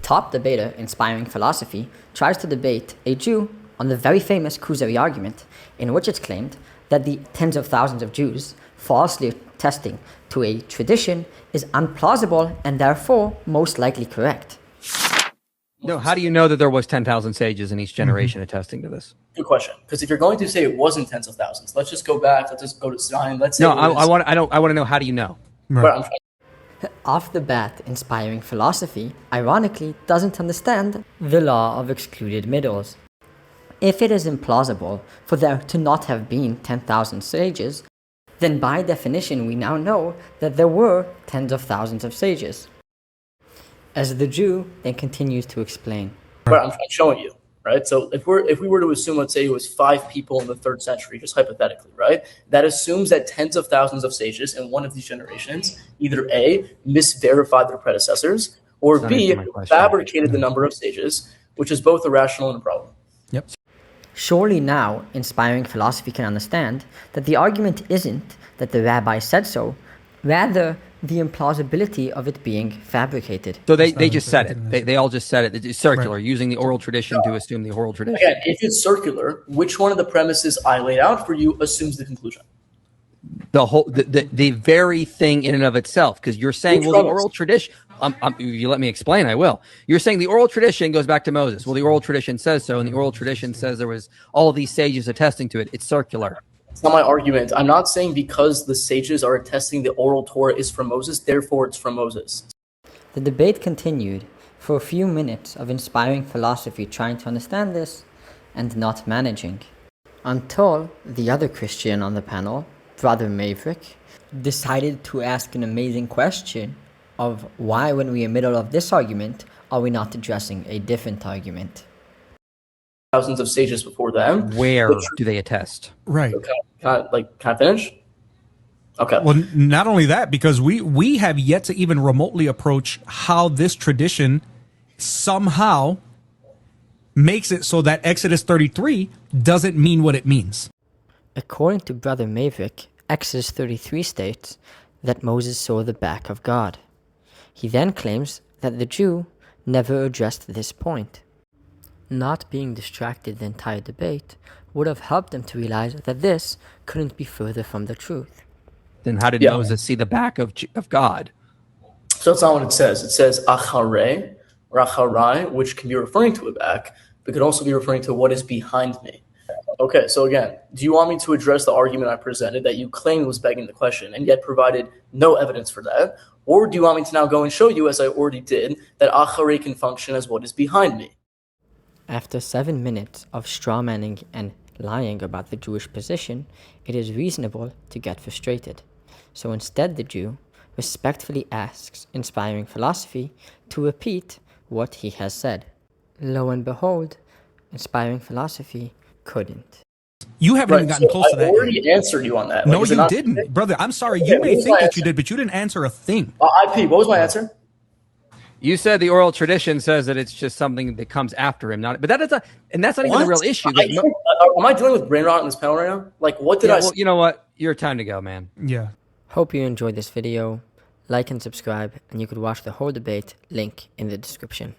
top debater inspiring philosophy tries to debate a Jew on the very famous Kuzari argument, in which it's claimed that the tens of thousands of Jews falsely attesting to a tradition is implausible and therefore most likely correct. No, how do you know that there was 10,000 sages in each generation attesting to this? Good question. Because if you're going to say it wasn't tens of thousands, let's just go back. Let's just go to Zion. Let's say I want to know, how do you know? Right. Off the bat, inspiring philosophy, ironically, doesn't understand the law of excluded middles. If it is implausible for there to not have been 10,000 sages, then by definition we now know that there were tens of thousands of sages. As the Jew then continues to explain. Right, I'm showing you, right? So if we were to assume, let's say it was 5 people in the 3rd century, just hypothetically, right? That assumes that tens of thousands of sages in one of these generations either A, misverified their predecessors, or B, fabricated the number of sages, which is both irrational and a problem. Yep. Surely now, inspiring philosophy can understand that the argument isn't that the rabbi said so, rather the implausibility of it being fabricated. So they just said it. They all just said it. It's circular, using the oral tradition to assume the oral tradition. Again, if it's circular, which one of the premises I laid out for you assumes the conclusion? The very thing in and of itself, because you're saying, well, the oral tradition, if you let me explain, I will. You're saying the oral tradition goes back to Moses. Well, the oral tradition says so, and the oral tradition says there was all these sages attesting to it. It's circular. It's not my argument. I'm not saying because the sages are attesting the oral Torah is from Moses, therefore it's from Moses. The debate continued for a few minutes of inspiring philosophy trying to understand this and not managing, until the other Christian on the panel, Brother Maverick, decided to ask an amazing question of why, when we are in the middle of this argument, are we not addressing a different argument? Thousands of sages before them. Where do they attest? Right. So can I finish? Okay. Well, not only that, because we have yet to even remotely approach how this tradition somehow makes it so that Exodus 33 doesn't mean what it means. According to Brother Maverick, Exodus 33 states that Moses saw the back of God. He then claims that the Jew never addressed this point. Not being distracted the entire debate would have helped them to realize that this couldn't be further from the truth. Then how did Moses see the back of God? So that's not what it says. It says achare, or acharai, which can be referring to a back, but could also be referring to what is behind me. Okay, so again, do you want me to address the argument I presented that you claimed was begging the question and yet provided no evidence for that? Or do you want me to now go and show you, as I already did, that achare can function as what is behind me? After 7 minutes of strawmanning and lying about the Jewish position, it is reasonable to get frustrated. So instead the Jew respectfully asks inspiring philosophy to repeat what he has said. Lo and behold, inspiring philosophy couldn't. You haven't even gotten close to that. I already answered you on that. No, you didn't. Brother, I'm sorry. You may think that you did, but you didn't answer a thing. IP, what was my answer? You said the oral tradition says that it's just something that comes after him, but that is not, and that's not even the real issue. Am I dealing with brain rot in this panel right now? Like, what did I say? Well, you know what? Your time to go, man. Yeah. Hope you enjoyed this video. Like and subscribe, and you could watch the whole debate, link in the description.